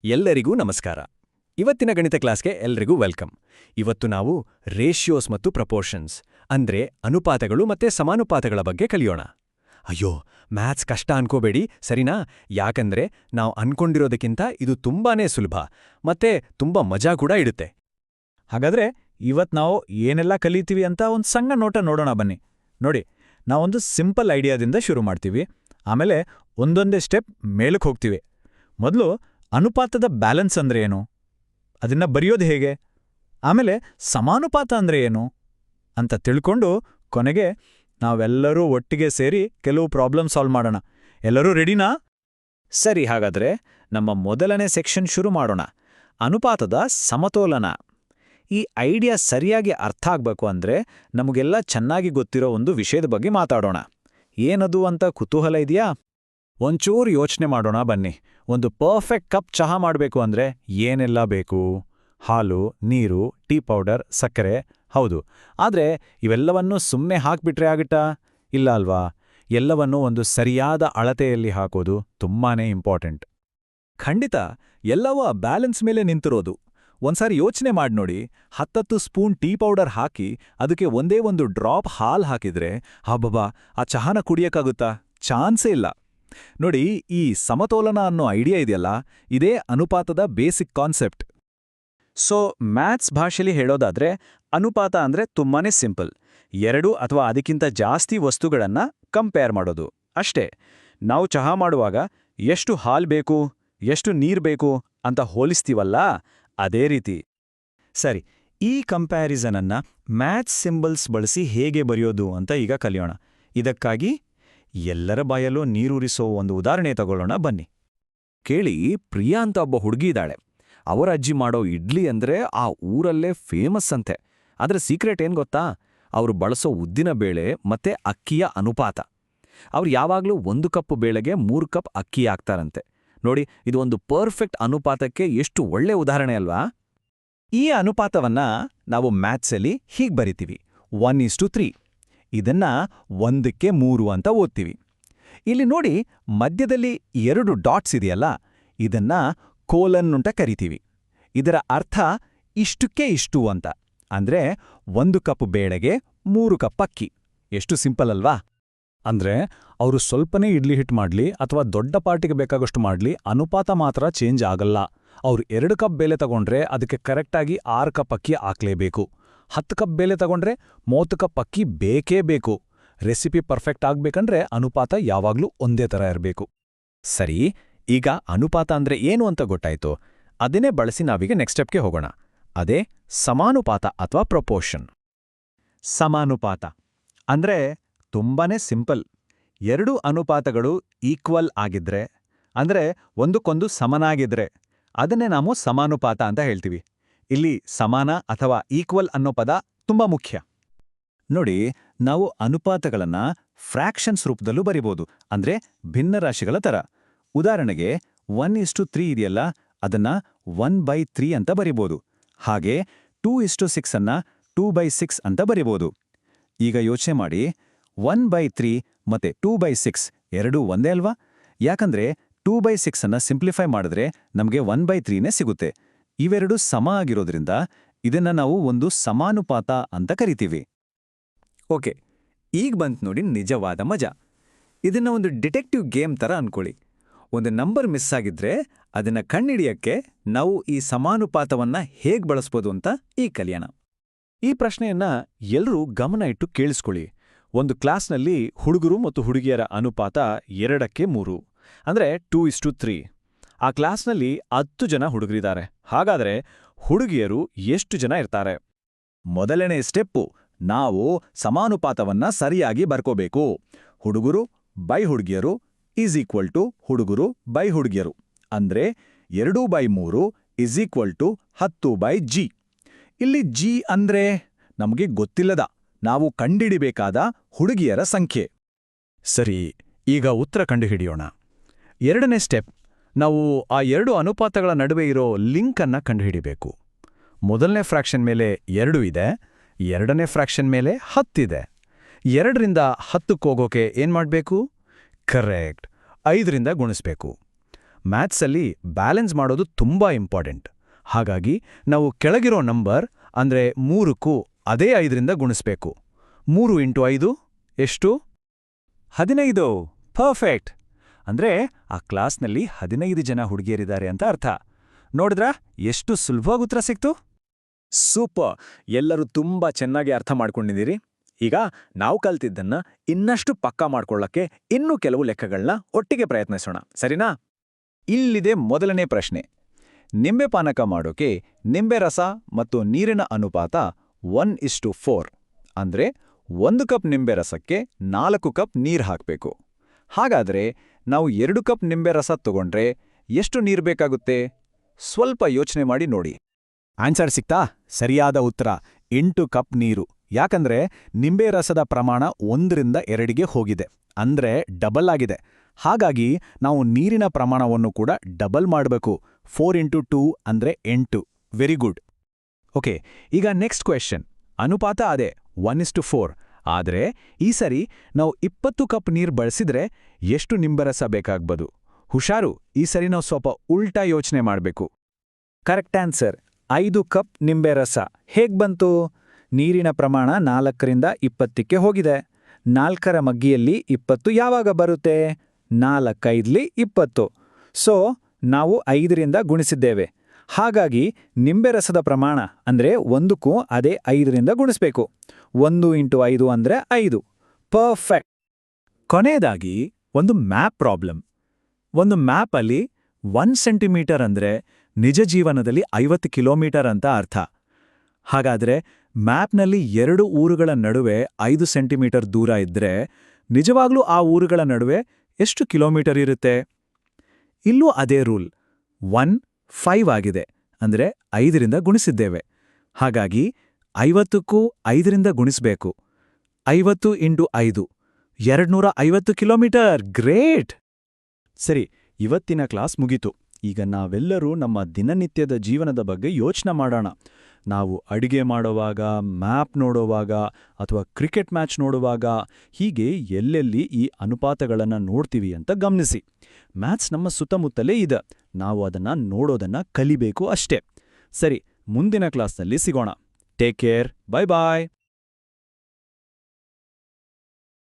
ಎಲ್ಲರಿಗೂ ನಮಸ್ಕಾರ. ಇವತ್ತಿನ ಗಣಿತ ಕ್ಲಾಸ್ಗೆ ಎಲ್ರಿಗೂ ವೆಲ್ಕಮ್. ಇವತ್ತು ನಾವು ರೇಷಿಯೋಸ್ ಮತ್ತು ಪ್ರಪೋರ್ಷನ್ಸ್ ಅಂದ್ರೆ ಅನುಪಾತಗಳು ಮತ್ತೆ ಸಮಾನುಪಾತಗಳ ಬಗ್ಗೆ ಕಲಿಯೋಣ. ಅಯ್ಯೋ, ಮ್ಯಾಥ್ಸ್ ಕಷ್ಟ ಅನ್ಕೋಬೇಡಿ, ಸರಿನಾ? ಯಾಕಂದ್ರೆ ನಾವು ಅನ್ಕೊಂಡಿರೋದಕ್ಕಿಂತ ಇದು ತುಂಬಾನೇ ಸುಲಭ ಮತ್ತೆ ತುಂಬಾ ಮಜಾ ಕೂಡ ಇಡುತ್ತೆ. ಹಾಗಾದ್ರೆ ಇವತ್ತು ನಾವು ಏನೆಲ್ಲ ಕಲಿತೀವಿ ಅಂತ ಒಂದು ಸಣ್ಣ ನೋಟ ನೋಡೋಣ ಬನ್ನಿ. ನೋಡಿ, ನಾವೊಂದು ಸಿಂಪಲ್ ಐಡಿಯಾದಿಂದ ಶುರು ಮಾಡ್ತೀವಿ, ಆಮೇಲೆ ಒಂದೊಂದೇ ಸ್ಟೆಪ್ ಮೇಲಕ್ಕೆ ಹೋಗ್ತೀವಿ. ಮೊದಲು ಅನುಪಾತದ ಬ್ಯಾಲೆನ್ಸ್ ಅಂದ್ರೆ ಏನು, ಅದನ್ನ ಬರೆಯೋದು ಹೇಗೆ, ಆಮೇಲೆ ಸಮಾನುಪಾತ ಅಂದ್ರೆ ಏನು ಅಂತ ತಿಳ್ಕೊಂಡು ಕೊನೆಗೆ ನಾವೆಲ್ಲರೂ ಒಟ್ಟಿಗೆ ಸೇರಿ ಕೆಲವು ಪ್ರಾಬ್ಲಮ್ ಸಾಲ್ವ್ ಮಾಡೋಣ. ಎಲ್ಲರೂ ರೆಡಿನಾ? ಸರಿ, ಹಾಗಾದ್ರೆ ನಮ್ಮ ಮೊದಲನೇ ಸೆಕ್ಷನ್ ಶುರು ಮಾಡೋಣ. ಅನುಪಾತದ ಸಮತೋಲನ. ಈ ಐಡಿಯಾ ಸರಿಯಾಗಿ ಅರ್ಥ ಆಗ್ಬೇಕು ಅಂದ್ರೆ ನಮಗೆಲ್ಲ ಚೆನ್ನಾಗಿ ಗೊತ್ತಿರೋ ಒಂದು ವಿಷಯದ ಬಗ್ಗೆ ಮಾತಾಡೋಣ. ಏನದು ಅಂತ ಕುತೂಹಲ ಇದೆಯಾ? ಒಂಚೂರು ಯೋಚನೆ ಮಾಡೋಣ ಬನ್ನಿ. ಒಂದು ಪರ್ಫೆಕ್ಟ್ ಕಪ್ ಚಹಾ ಮಾಡಬೇಕು ಅಂದ್ರೆ ಏನೆಲ್ಲ ಬೇಕು? ಹಾಲು, ನೀರು, ಟೀ ಪೌಡರ್, ಸಕ್ಕರೆ. ಹೌದು, ಆದ್ರೆ ಇವೆಲ್ಲವನ್ನೂ ಸುಮ್ಮನೆ ಹಾಕ್ಬಿಟ್ರೆ ಆಗತ್ತಾ? ಇಲ್ಲ ಅಲ್ವಾ? ಎಲ್ಲವನ್ನೂ ಒಂದು ಸರಿಯಾದ ಅಳತೆಯಲ್ಲಿ ಹಾಕೋದು ತುಂಬಾನೇ ಇಂಪಾರ್ಟೆಂಟ್. ಖಂಡಿತ, ಎಲ್ಲವೂ ಆ ಬ್ಯಾಲೆನ್ಸ್ ಮೇಲೆ ನಿಂತಿರೋದು. ಒಂದ್ಸಾರಿ ಯೋಚನೆ ಮಾಡ್ನೋಡಿ, 10 ಸ್ಪೂನ್ ಟೀ ಪೌಡರ್ ಹಾಕಿ ಅದಕ್ಕೆ ಒಂದೇ ಒಂದು ಡ್ರಾಪ್ ಹಾಲ್ ಹಾಕಿದ್ರೆ ಹಬ್ಬಬ್ಬಾ, ಆ ಚಹಾನ ಕುಡಿಯಕ್ಕಾಗುತ್ತಾ? ಚಾನ್ಸೇ ಇಲ್ಲ. ನೋಡಿ, ಈ ಸಮತೋಲನ ಅನ್ನೋ ಐಡಿಯಾ ಇದೆಯಲ್ಲ, ಇದೇ ಅನುಪಾತದ ಬೇಸಿಕ್ ಕಾನ್ಸೆಪ್ಟ್. ಸೊ ಮ್ಯಾಥ್ಸ್ ಭಾಷೆಲಿ ಹೇಳೋದಾದ್ರೆ ಅನುಪಾತ ಅಂದ್ರೆ ತುಂಬಾನೇ ಸಿಂಪಲ್. 2 ಅಥವಾ ಅದಕ್ಕಿಂತ ಜಾಸ್ತಿ ವಸ್ತುಗಳನ್ನ ಕಂಪೇರ್ ಮಾಡೋದು ಅಷ್ಟೇ. ನಾವು ಚಹಾ ಮಾಡುವಾಗ ಎಷ್ಟು ಹಾಲ್ ಬೇಕು, ಎಷ್ಟು ನೀರ್ ಬೇಕು ಅಂತ ಹೋಲಿಸ್ತೀವಲ್ಲ, ಅದೇ ರೀತಿ. ಸರಿ, ಈ ಕಂಪ್ಯಾರಿಸನ್ ಅನ್ನ ಮ್ಯಾಥ್ಸ್ ಸಿಂಬಲ್ಸ್ ಬಳಸಿ ಹೇಗೆ ಬರೆಯೋದು ಅಂತ ಈಗ ಕಲಿಯೋಣ. ಇದಕ್ಕಾಗಿ ಎಲ್ಲರ ಬಾಯಲ್ಲೂ ನೀರೂರಿಸೋ ಒಂದು ಉದಾಹರಣೆ ತಗೊಳ್ಳೋಣ ಬನ್ನಿ. ಕೇಳಿ, ಪ್ರಿಯಾ ಅಂತ ಒಬ್ಬ ಹುಡುಗಿ ಇದ್ದಾಳೆ. ಅವರ ಅಜ್ಜಿ ಮಾಡೋ ಇಡ್ಲಿ ಅಂದ್ರೆ ಆ ಊರಲ್ಲೇ ಫೇಮಸ್ ಅಂತೆ. ಆದ್ರೆ ಸೀಕ್ರೆಟ್ ಏನ್ ಗೊತ್ತಾ? ಅವರು ಬಳಸೋ ಉದ್ದಿನ ಬೇಳೆ ಮತ್ತೆ ಅಕ್ಕಿಯ ಅನುಪಾತ. ಅವ್ರು ಯಾವಾಗ್ಲೂ 1 ಕಪ್ ಬೇಳೆಗೆ 3 ಕಪ್ ಅಕ್ಕಿ ಹಾಕ್ತಾರಂತೆ. ನೋಡಿ, ಇದು ಒಂದು ಪರ್ಫೆಕ್ಟ್ ಅನುಪಾತಕ್ಕೆ ಎಷ್ಟು ಒಳ್ಳೆ ಉದಾಹರಣೆ ಅಲ್ವಾ? ಈ ಅನುಪಾತವನ್ನ ನಾವು ಮ್ಯಾಥ್ಸಲ್ಲಿ ಹೀಗೆ ಬರಿತೀವಿ, 1:3. ಇದನ್ನ 1ಕ್ಕೆ 3 ಅಂತ ಓದ್ತೀವಿ. ಇಲ್ಲಿ ನೋಡಿ, ಮಧ್ಯದಲ್ಲಿ 2 ಡಾಟ್ಸ್ ಇದೆಯಲ್ಲ, ಇದನ್ನ ಕೋಲನ್ ಅಂತ ಕರಿತೀವಿ. ಇದರ ಅರ್ಥ ಇಷ್ಟಕ್ಕೆ ಇಷ್ಟು ಅಂತ. ಅಂದ್ರೆ 1 ಕಪ್ ಬೇಳೆಗೆ 3 ಕಪ್ ಅಕ್ಕಿ. ಎಷ್ಟು ಸಿಂಪಲ್ ಅಲ್ವಾ? ಅಂದ್ರೆ ಅವರು ಸ್ವಲ್ಪನೇ ಇಡ್ಲಿ ಹಿಟ್ಟು ಮಾಡ್ಲಿ ಅಥವಾ ದೊಡ್ಡ ಪಾರ್ಟಿಗೆ ಬೇಕಾಗಷ್ಟು ಮಾಡ್ಲಿ, ಅನುಪಾತ ಮಾತ್ರ ಚೇಂಜ್ ಆಗಲ್ಲ. ಅವ್ರು 2 ಕಪ್ ಬೇಳೆ ತಗೊಂಡ್ರೆ ಅದಕ್ಕೆ ಕರೆಕ್ಟಾಗಿ 6 ಕಪ್ ಅಕ್ಕಿ ಹಾಕ್ಲೇಬೇಕು. 10 ಕಪ್ ಬೇಳೆ ತಗೊಂಡ್ರೆ 30 ಕಪ್ ಅಕ್ಕಿ ಬೇಕೇ ಬೇಕು. ರೆಸಿಪಿ ಪರ್ಫೆಕ್ಟ್ ಆಗ್ಬೇಕಂದ್ರೆ ಅನುಪಾತ ಯಾವಾಗ್ಲೂ ಒಂದೇ ಥರ ಇರಬೇಕು. ಸರಿ, ಈಗ ಅನುಪಾತ ಅಂದ್ರೆ ಏನು ಅಂತ ಗೊತ್ತಾಯ್ತು. ಅದನ್ನೇ ಬಳಸಿ ನಾವೀಗ ನೆಕ್ಸ್ಟ್ ಸ್ಟೆಪ್ಗೆ ಹೋಗೋಣ. ಅದೇ ಸಮಾನುಪಾತ ಅಥವಾ ಪ್ರಪೋರ್ಷನ್. ಸಮಾನುಪಾತ ಅಂದ್ರೆ ತುಂಬಾನೇ ಸಿಂಪಲ್. 2 ಅನುಪಾತಗಳು ಈಕ್ವಲ್ ಆಗಿದ್ರೆ, ಅಂದ್ರೆ ಒಂದಕ್ಕೊಂದು ಸಮನಾಗಿದ್ರೆ, ಅದನ್ನೇ ನಾವು ಸಮಾನುಪಾತ ಅಂತ ಹೇಳ್ತೀವಿ. ಇಲ್ಲಿ ಸಮಾನ ಅಥವಾ ಈಕ್ವಲ್ ಅನ್ನೋ ಪದ ತುಂಬಾ ಮುಖ್ಯ. ನೋಡಿ, ನಾವು ಅನುಪಾತಗಳನ್ನ ಫ್ರ್ಯಾಕ್ಷನ್ಸ್ ರೂಪದಲ್ಲೂ ಬರಿಬೋದು, ಅಂದ್ರೆ ಭಿನ್ನರಾಶಿಗಳ ಥರ. ಉದಾಹರಣೆಗೆ 1:3 ಇದೆಯಲ್ಲ, ಅದನ್ನ 1/3 ಅಂತ ಬರಿಬೋದು. ಹಾಗೆ 2:6 ಅನ್ನ 2/6 ಅಂತ ಬರಿಬೋದು. ಈಗ ಯೋಚನೆ ಮಾಡಿ, 1/3 ಮತ್ತೆ 2/6 ಎರಡೂ ಒಂದೇ ಅಲ್ವಾ? ಯಾಕಂದ್ರೆ 2/6 ಅನ್ನ ಸಿಂಪ್ಲಿಫೈ ಮಾಡಿದ್ರೆ ನಮಗೆ 1/3ನೇ ಸಿಗುತ್ತೆ. ಇವೆರಡು ಸಮ ಆಗಿರೋದ್ರಿಂದ ಇದನ್ನ ನಾವು ಒಂದು ಸಮಾನುಪಾತ ಅಂತ ಕರಿತೀವಿ. ಓಕೆ, ಈಗ ಬಂತು ನೋಡಿ ನಿಜವಾದ ಮಜಾ. ಇದನ್ನ ಒಂದು ಡಿಟೆಕ್ಟಿವ್ ಗೇಮ್ ಥರ ಅನ್ಕೊಳ್ಳಿ. ಒಂದು ನಂಬರ್ ಮಿಸ್ ಆಗಿದ್ರೆ ಅದನ್ನ ಕಂಡಿಡಿಯಕ್ಕೆ ನಾವು ಈ ಸಮಾನುಪಾತವನ್ನ ಹೇಗೆ ಬಳಸ್ಬೋದು ಅಂತ ಈಗ ಕಲಿಯೋಣ. ಈ ಪ್ರಶ್ನೆಯನ್ನ ಎಲ್ಲರೂ ಗಮನ ಇಟ್ಟು ಕೇಳಿಸ್ಕೊಳ್ಳಿ. ಒಂದು ಕ್ಲಾಸ್ನಲ್ಲಿ ಹುಡುಗರು ಮತ್ತು ಹುಡುಗಿಯರ ಅನುಪಾತ 2ಕ್ಕೆ 3, ಅಂದ್ರೆ 2:3. ಆ ಕ್ಲಾಸ್ನಲ್ಲಿ 10 ಜನ ಹುಡುಗರಿದ್ದಾರೆ. ಹಾಗಾದ್ರೆ ಹುಡುಗಿಯರು ಎಷ್ಟು ಜನ ಇರ್ತಾರೆ? ಮೊದಲನೇ ಸ್ಟೆಪ್ಪು, ನಾವು ಸಮಾನುಪಾತವನ್ನ ಸರಿಯಾಗಿ ಬರ್ಕೋಬೇಕು. ಹುಡುಗರು ಬೈ ಹುಡುಗಿಯರು ಈಸ್ ಈಕ್ವಲ್ ಟು ಹುಡುಗರು ಬೈ ಹುಡುಗಿಯರು. ಅಂದ್ರೆ 2/3 ಈಸ್ ಈಕ್ವಲ್ ಟು 10/g. ಇಲ್ಲಿ g ಅಂದ್ರೆ ನಮಗೆ ಗೊತ್ತಿಲ್ಲದ, ನಾವು ಕಂಡಿಡಿಬೇಕಾದ ಹುಡುಗಿಯರ ಸಂಖ್ಯೆ. ಸರಿ, ಈಗ ಉತ್ತರ ಕಂಡುಹಿಡಿಯೋಣ. 2ನೇ ಸ್ಟೆಪ್, ನಾವು ಆ 2 ಅನುಪಾತಗಳ ನಡುವೆ ಇರೋ ಲಿಂಕ್ ಅನ್ನ ಕಂಡುಹಿಡಿಬೇಕು. ಮೊದಲನೇ ಫ್ರಾಕ್ಷನ್ ಮೇಲೆ 2 ಇದೆ, 2ನೇ ಫ್ರಾಕ್ಷನ್ ಮೇಲೆ 10 ಇದೆ. 2ರಿಂದ 10ಕ್ಕೆ ಹೋಗೋಕೆ ಏನ್ ಮಾಡಬೇಕು? ಕರೆಕ್ಟ್, 5ರಿಂದ ಗುಣಿಸ್ಬೇಕು. ಮ್ಯಾಥ್ಸಲ್ಲಿ ಬ್ಯಾಲೆನ್ಸ್ ಮಾಡೋದು ತುಂಬಾ ಇಂಪಾರ್ಟೆಂಟ್. ಹಾಗಾಗಿ ನಾವು ಕೆಳಗಿರೋ ನಂಬರ್ ಅಂದ್ರೆ 3ಕ್ಕೂ ಅದೇ 5ರಿಂದ ಗುಣಿಸ್ಬೇಕು. 3 ಇಂಟು 5 ಎಷ್ಟು? 15. ಪರ್ಫೆಕ್ಟ್. ಅಂದ್ರೆ ಆ ಕ್ಲಾಸ್ನಲ್ಲಿ 15 ಜನ ಹುಡುಗಿಯರಿದ್ದಾರೆ ಅಂತ ಅರ್ಥ. ನೋಡಿದ್ರಾ ಎಷ್ಟು ಸುಲಭವಾಗಿ ಉತ್ತರ ಸಿಕ್ತು? ಸೂಪರ್! ಎಲ್ಲರೂ ತುಂಬಾ ಚೆನ್ನಾಗಿ ಅರ್ಥ ಮಾಡ್ಕೊಂಡಿದ್ದೀರಿ. ಈಗ ನಾವು ಕಲ್ತಿದ್ದನ್ನ ಇನ್ನಷ್ಟು ಪಕ್ಕಾ ಮಾಡ್ಕೊಳ್ಳಕ್ಕೆ ಇನ್ನೂ ಕೆಲವು ಲೆಕ್ಕಗಳನ್ನ ಒಟ್ಟಿಗೆ ಪ್ರಯತ್ನಿಸೋಣ, ಸರಿನಾ? ಇಲ್ಲಿದೆ ಮೊದಲನೇ ಪ್ರಶ್ನೆ. ನಿಂಬೆ ಪಾನಕ ಮಾಡೋಕೆ ನಿಂಬೆ ರಸ ಮತ್ತು ನೀರಿನ ಅನುಪಾತ 1:4. ಅಂದ್ರೆ 1 ಕಪ್ ನಿಂಬೆ ರಸಕ್ಕೆ 4 ಕಪ್ ನೀರು ಹಾಕಬೇಕು. ಹಾಗಾದ್ರೆ ನಾವು 2 ಕಪ್ ನಿಂಬೆ ರಸ ತಗೊಂಡ್ರೆ ಎಷ್ಟು ನೀರು ಬೇಕಾಗುತ್ತೆ? ಸ್ವಲ್ಪ ಯೋಚನೆ ಮಾಡಿ ನೋಡಿ. ಆನ್ಸರ್ ಸಿಕ್ತಾ? ಸರಿಯಾದ ಉತ್ತರ 8 ಕಪ್ ನೀರು. ಯಾಕಂದ್ರೆ ನಿಂಬೆ ರಸದ ಪ್ರಮಾಣ 1ರಿಂದ 2ಗೆ ಹೋಗಿದೆ, ಅಂದ್ರೆ ಡಬಲ್ ಆಗಿದೆ. ಹಾಗಾಗಿ ನಾವು ನೀರಿನ ಪ್ರಮಾಣವನ್ನು ಕೂಡ ಡಬಲ್ ಮಾಡಬೇಕು. 4 ಇಂಟು 2 ಅಂದ್ರೆ 8. Very good. ಓಕೆ, ಈಗ ನೆಕ್ಸ್ಟ್ ಕ್ವೆಶ್ಚನ್. ಅನುಪಾತ ಅದೇ 1:4. ಆದ್ರೆ ಈ ಸರಿ ನಾವು 20 ಕಪ್ ನೀರು ಬಳಸಿದ್ರೆ ಎಷ್ಟು ನಿಂಬೆರಸ ಬೇಕಾಗ್ಬೋದು? ಹುಷಾರು, ಈ ಸರಿ ನಾವು ಸ್ವಲ್ಪ ಉಲ್ಟಾ ಯೋಚನೆ ಮಾಡಬೇಕು. Correct answer. 5 ಕಪ್ ನಿಂಬೆ ರಸ ಹೇಗ್ ಬಂತು? ನೀರಿನ ಪ್ರಮಾಣ 4ರಿಂದ 20ಕ್ಕೆ ಹೋಗಿದೆ. 4ರ ಮಗ್ಗಿಯಲ್ಲಿ 20 ಯಾವಾಗ ಬರುತ್ತೆ? 4×5 20. ಸೊ ನಾವು 5ರಿಂದ ಗುಣಿಸಿದ್ದೇವೆ. ಹಾಗಾಗಿ ನಿಂಬೆ ರಸದ ಪ್ರಮಾಣ ಅಂದ್ರೆ 1ಕ್ಕೂ ಅದೇ 5ರಿಂದ ಗುಣಿಸ್ಬೇಕು. 1 ಇಂಟು 5 ಅಂದ್ರೆ 5. ಪರ್ಫೆಕ್ಟ್. ಕೊನೆಯದಾಗಿ ಒಂದು ಮ್ಯಾಪ್ ಪ್ರಾಬ್ಲಮ್. ಒಂದು ಮ್ಯಾಪಲ್ಲಿ 1 ಸೆಂಟಿಮೀಟರ್ ಅಂದ್ರೆ ನಿಜ ಜೀವನದಲ್ಲಿ 50 ಕಿಲೋಮೀಟರ್ ಅಂತ ಅರ್ಥ. ಹಾಗಾದ್ರೆ ಮ್ಯಾಪ್ನಲ್ಲಿ 2 ಊರುಗಳ ನಡುವೆ 5 ಸೆಂಟಿಮೀಟರ್ ದೂರ ಇದ್ರೆ ನಿಜವಾಗ್ಲೂ ಆ ಊರುಗಳ ನಡುವೆ ಎಷ್ಟು ಕಿಲೋಮೀಟರ್ ಇರುತ್ತೆ? ಇಲ್ಲೂ ಅದೇ ರೂಲ್. 1 5 ಆಗಿದೆ, ಅಂದ್ರೆ 5ರಿಂದ ಗುಣಿಸಿದ್ದೇವೆ. ಹಾಗಾಗಿ 50ಕ್ಕೂ 5ರಿಂದ ಗುಣಿಸ್ಬೇಕು. 50 ಇಂಟು 5 250 ಕಿಲೋಮೀಟರ್. ಗ್ರೇಟ್! ಸರಿ, ಇವತ್ತಿನ ಕ್ಲಾಸ್ ಮುಗೀತು. ಈಗ ನಾವೆಲ್ಲರೂ ನಮ್ಮ ದಿನನಿತ್ಯದ ಜೀವನದ ಬಗ್ಗೆ ಯೋಚನೆ ಮಾಡೋಣ. ನಾವು ಅಡಿಗೆ ಮಾಡೋವಾಗ, ಮ್ಯಾಪ್ ನೋಡೋವಾಗ ಅಥವಾ ಕ್ರಿಕೆಟ್ ಮ್ಯಾಚ್ ನೋಡುವಾಗ ಹೀಗೆ ಎಲ್ಲೆಲ್ಲಿ ಈ ಅನುಪಾತಗಳನ್ನು ನೋಡ್ತೀವಿ ಅಂತ ಗಮನಿಸಿ. ಮ್ಯಾಥ್ಸ್ ನಮ್ಮ ಸುತ್ತಮುತ್ತಲೇ ಇದೆ, ನಾವು ಅದನ್ನ ನೋಡೋದನ್ನ ಕಲಿಬೇಕು ಅಷ್ಟೇ. ಸರಿ, ಮುಂದಿನ ಕ್ಲಾಸ್ನಲ್ಲಿ ಸಿಗೋಣ. Take care. ಬೈ ಬಾಯ್.